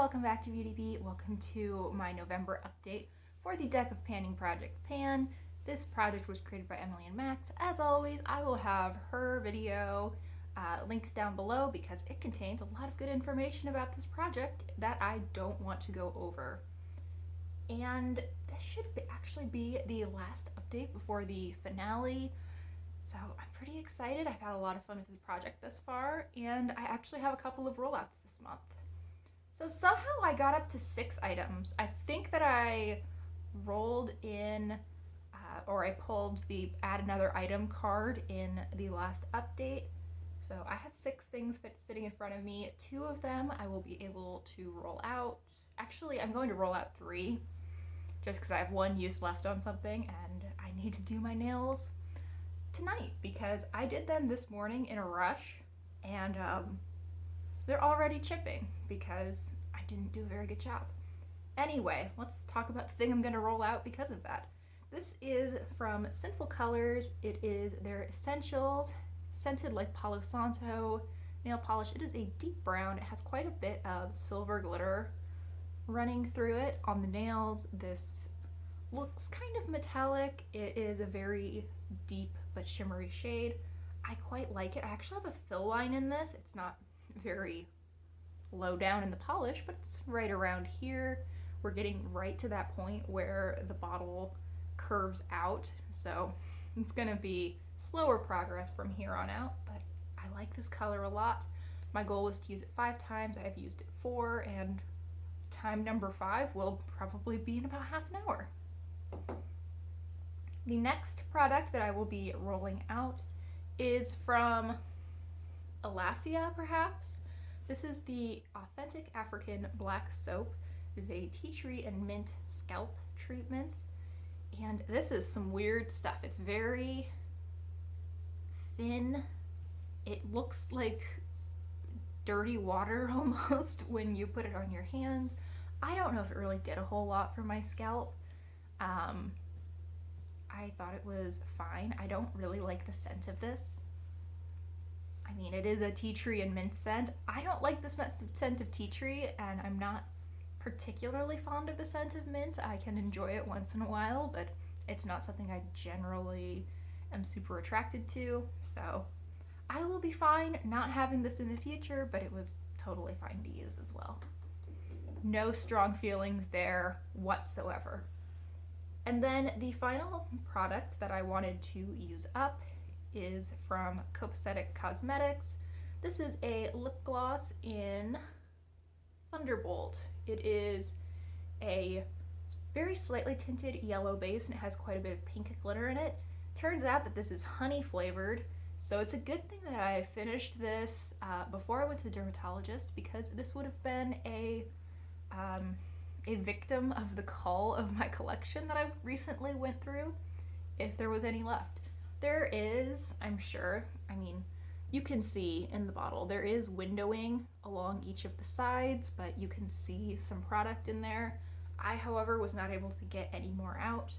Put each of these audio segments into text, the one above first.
welcome back to Beauty Beat. Welcome to my November update for the Deck of Panning Project Pan. This project was created by Emily and Max. As always, I will have her video linked down below because it contains a lot of good information about this project that I don't want to go over. And this should actually be the last update before the finale. So I'm pretty excited. I've had a lot of fun with the project thus far, and I actually have a couple of rollouts this month. So somehow I got up to 6 items. I think that I rolled in, or I pulled the add another item card in the last update. So I have 6 things sitting in front of me. 2 of them I will be able to roll out. Actually, I'm going to roll out 3, just because I have 1 use left on something, and I need to do my nails tonight because I did them this morning in a rush, and they're already chipping because I didn't do a very good job. Anyway, let's talk about the thing I'm going to roll out because of that. This is from Sinful Colors. It is their Essentials Scented like Palo Santo nail polish. It is a deep brown. It has quite a bit of silver glitter running through it on the nails. This looks kind of metallic. It is a very deep but shimmery shade. I quite like it. I actually have a fill line in this. It's not very low down in the polish, but it's right around here. We're getting right to that point where the bottle curves out, so it's gonna be slower progress from here on out, but I like this color a lot. My goal was to use it 5 times. I have used it 4, and time number 5 will probably be in about half an hour. The next product that I will be rolling out is from Alafia, perhaps. This is the Authentic African Black Soap. It is a tea tree and mint scalp treatment. And this is some weird stuff. It's very thin. It looks like dirty water almost when you put it on your hands. I don't know if it really did a whole lot for my scalp. I thought it was fine. I don't really like the scent of this. I mean, it is a tea tree and mint scent. I don't like the scent of tea tree, and I'm not particularly fond of the scent of mint. I can enjoy it once in a while, but it's not something I generally am super attracted to. So I will be fine not having this in the future, but it was totally fine to use as well. No strong feelings there whatsoever. And then the final product that I wanted to use up is from Copacetic Cosmetics. This is a lip gloss in Thunderbolt. It is a very slightly tinted yellow base, and it has quite a bit of pink glitter in it. Turns out that this is honey flavored, so it's a good thing that I finished this before I went to the dermatologist, because this would have been a victim of the cull of my collection that I recently went through, if there was any left. There is, I'm sure, I mean, you can see in the bottle, there is windowing along each of the sides, but you can see some product in there. I, however, was not able to get any more out.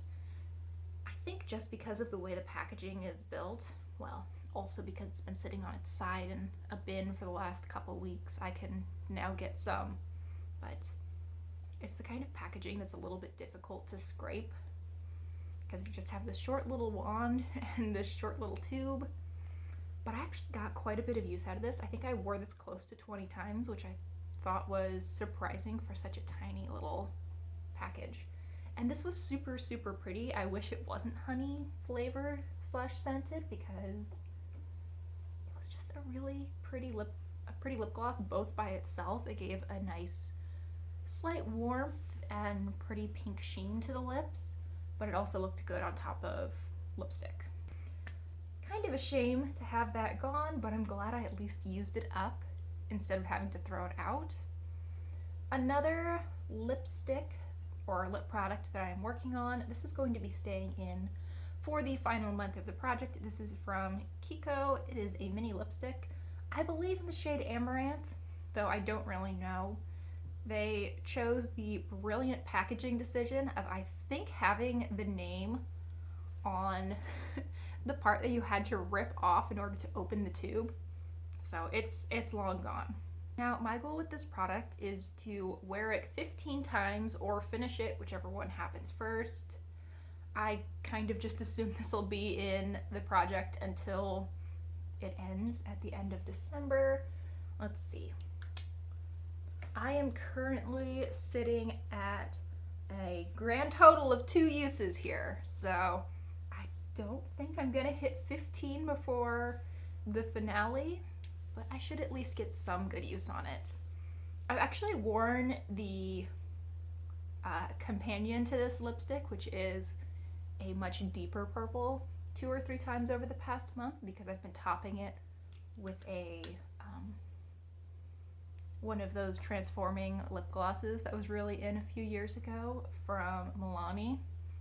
I think just because of the way the packaging is built, well, also because it's been sitting on its side in a bin for the last couple weeks, I can now get some, but it's the kind of packaging that's a little bit difficult to scrape because you just have this short little wand and this short little tube. But I actually got quite a bit of use out of this. I think I wore this close to 20 times, which I thought was surprising for such a tiny little package. And this was super, super pretty. I wish it wasn't honey flavored / scented, because it was just a really pretty lip gloss both by itself. It gave a nice slight warmth and pretty pink sheen to the lips, but it also looked good on top of lipstick. Kind of a shame to have that gone, but I'm glad I at least used it up instead of having to throw it out. Another lipstick or lip product that I'm working on, this is going to be staying in for the final month of the project. This is from Kiko. It is a mini lipstick. I believe in the shade Amaranth, though I don't really know. They chose the brilliant packaging decision of, I think, having the name on the part that you had to rip off in order to open the tube. So it's long gone. Now, my goal with this product is to wear it 15 times or finish it, whichever one happens first. I kind of just assume this will be in the project until it ends at the end of December. Let's see. I am currently sitting at a grand total of 2 uses here, so I don't think I'm gonna hit 15 before the finale, but I should at least get some good use on it. I've actually worn the companion to this lipstick, which is a much deeper purple, 2 or 3 times over the past month because I've been topping it with a one of those transforming lip glosses that was really in a few years ago from Milani,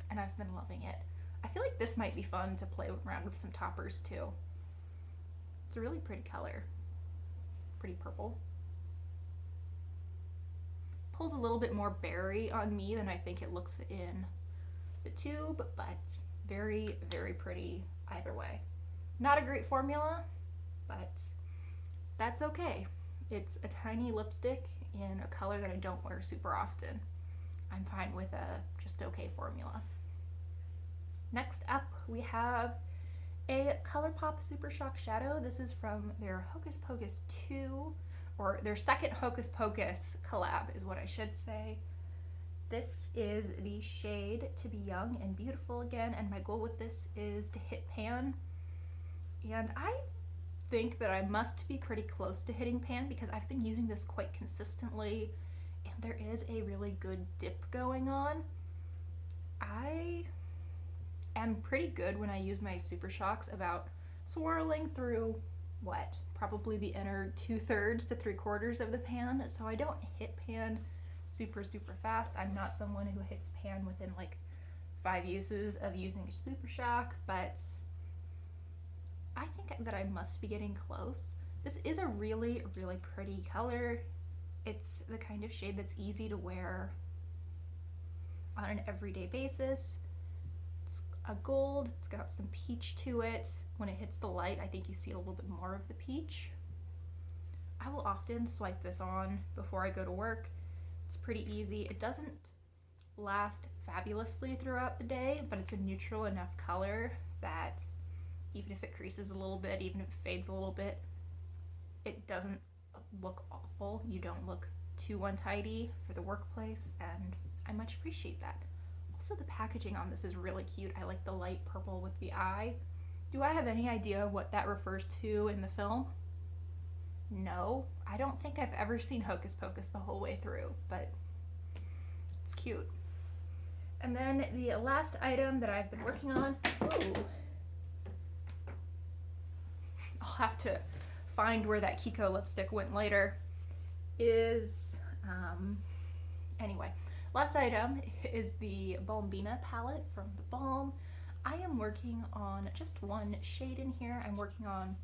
and I've been loving it. I feel like this might be fun to play around with some toppers too. It's a really pretty color. Pretty purple. Pulls a little bit more berry on me than I think it looks in the tube, but very, very pretty either way. Not a great formula, but that's okay. It's a tiny lipstick in a color that I don't wear super often. I'm fine with a just okay formula. Next up, we have a Colourpop Super Shock Shadow. This is from their Hocus Pocus 2, or their second Hocus Pocus collab is what I should say. This is the shade To Be Young and Beautiful again, and my goal with this is to hit pan. And I think that I must be pretty close to hitting pan because I've been using this quite consistently and there is a really good dip going on. I am pretty good when I use my Super Shocks about swirling through probably the inner 2/3 to 3/4 of the pan, so I don't hit pan super fast. I'm not someone who hits pan within like 5 uses of using a Super Shock, but I think that I must be getting close. This is a really, really pretty color. It's the kind of shade that's easy to wear on an everyday basis. It's a gold, it's got some peach to it. When it hits the light, I think you see a little bit more of the peach. I will often swipe this on before I go to work. It's pretty easy. It doesn't last fabulously throughout the day, but it's a neutral enough color that even if it creases a little bit, even if it fades a little bit, it doesn't look awful. You don't look too untidy for the workplace, and I much appreciate that. Also, the packaging on this is really cute. I like the light purple with the eye. Do I have any idea what that refers to in the film? No, I don't think I've ever seen Hocus Pocus the whole way through, but it's cute. And then the last item that I've been working on, I'll have to find where that Kiko lipstick went later, is, anyway, last item is the Balmbina palette from the Balm. I am working on just one shade in here. I'm working on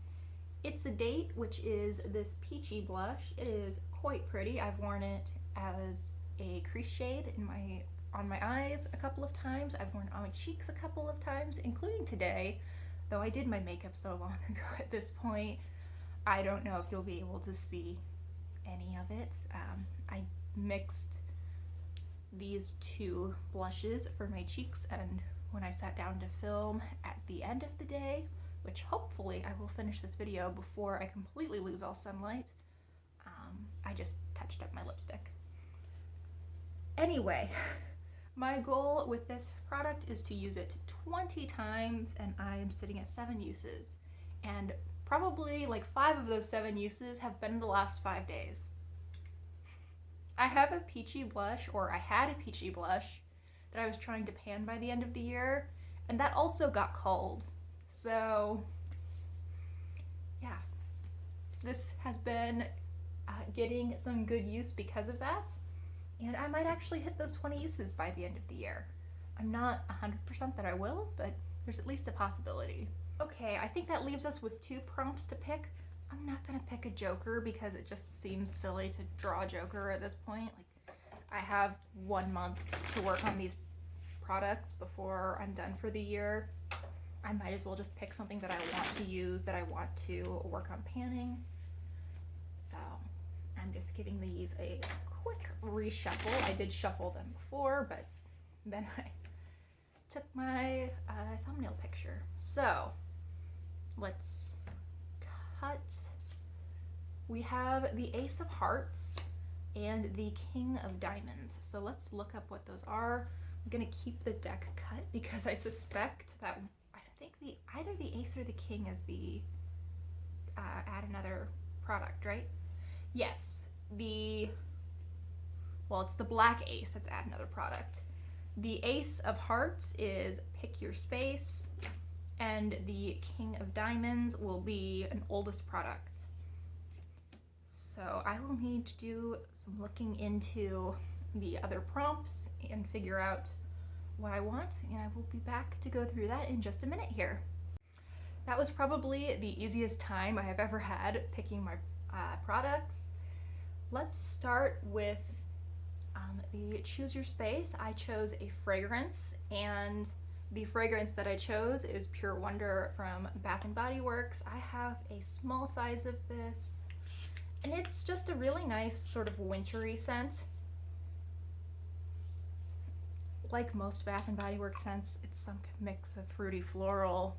It's a Date, which is this peachy blush. It is quite pretty. I've worn it as a crease shade on my eyes a couple of times. I've worn it on my cheeks a couple of times, including today, though I did my makeup so long ago at this point. I don't know if you'll be able to see any of it. I mixed these 2 blushes for my cheeks, and when I sat down to film at the end of the day, which hopefully I will finish this video before I completely lose all sunlight, I just touched up my lipstick. Anyway, my goal with this product is to use it 20 times, and I am sitting at 7 uses. And probably like 5 of those 7 uses have been in the last 5 days. I have a peachy blush, or I had a peachy blush, that I was trying to pan by the end of the year, and that also got cold. So, yeah, this has been getting some good use because of that, and I might actually hit those 20 uses by the end of the year. I'm not 100% that I will, but there's at least a possibility. Okay, I think that leaves us with 2 prompts to pick. I'm not gonna pick a Joker because it just seems silly to draw a Joker at this point. Like, I have 1 month to work on these products before I'm done for the year. I might as well just pick something that I want to use, that I want to work on panning. So, I'm just giving these a quick reshuffle. I did shuffle them before, but then I took my thumbnail picture. So let's cut. We have the Ace of Hearts and the King of Diamonds. So let's look up what those are. I'm gonna keep the deck cut because I suspect that I think either the Ace or the King is the add another product, right? Yes, it's the Black Ace that's add another product. The Ace of Hearts is pick your space, and the King of Diamonds will be an oldest product. So I will need to do some looking into the other prompts and figure out what I want, and I will be back to go through that in just a minute here. That was probably the easiest time I have ever had picking my products. Let's start with the Choose Your Space. I chose a fragrance, and the fragrance that I chose is Pure Wonder from Bath & Body Works. I have a small size of this, and it's just a really nice sort of wintry scent. Like most Bath & Body Works scents, it's some mix of fruity floral.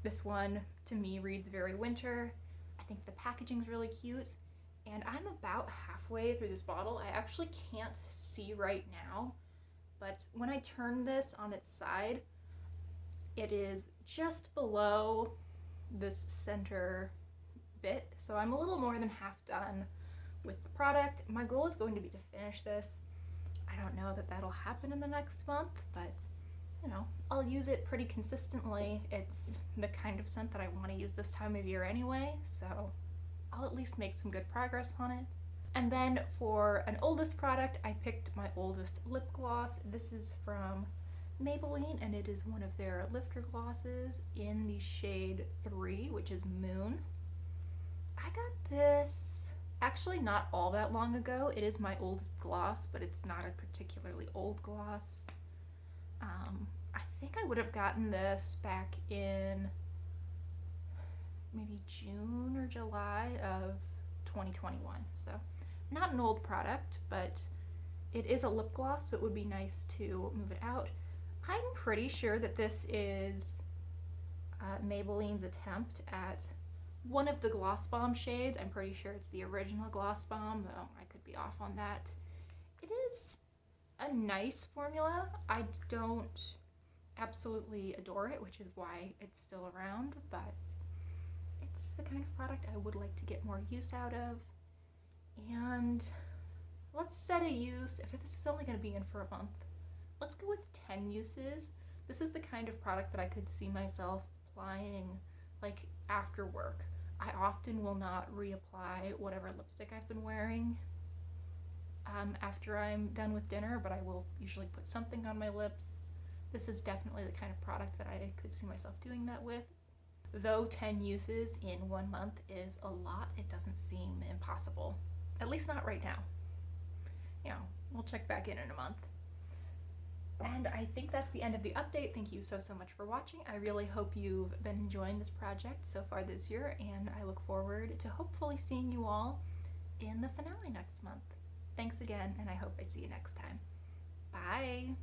This one, to me, reads very winter. I think the packaging's really cute, and I'm about halfway through this bottle. I actually can't see right now, but when I turn this on its side, it is just below this center bit, so I'm a little more than half done with the product. My goal is going to be to finish this. I don't know that that'll happen in the next month, but you know, I'll use it pretty consistently. It's the kind of scent that I want to use this time of year anyway, so I'll at least make some good progress on it. And then for an oldest product, I picked my oldest lip gloss. This is from Maybelline, and it is one of their lifter glosses in the shade 3, which is Moon. I got this actually not all that long ago. It is my oldest gloss, but it's not a particularly old gloss. I think I would have gotten this back in maybe June or July of 2021. So not an old product, but it is a lip gloss, so it would be nice to move it out. I'm pretty sure that this is Maybelline's attempt at one of the Gloss Balm shades. I'm pretty sure it's the original Gloss Balm, though I could be off on that. It is a nice formula. I don't absolutely adore it, which is why it's still around, but it's the kind of product I would like to get more use out of. And let's set a use. If this is only going to be in for a month, let's go with 10 uses. This is the kind of product that I could see myself applying like after work. I often will not reapply whatever lipstick I've been wearing after I'm done with dinner, but I will usually put something on my lips. This is definitely the kind of product that I could see myself doing that with. Though 10 uses in 1 month is a lot, it doesn't seem impossible. At least not right now. You know, we'll check back in a month. And I think that's the end of the update. Thank you so much for watching. I really hope you've been enjoying this project so far this year, and I look forward to hopefully seeing you all in the finale next month. Thanks again, and I hope I see you next time. Bye!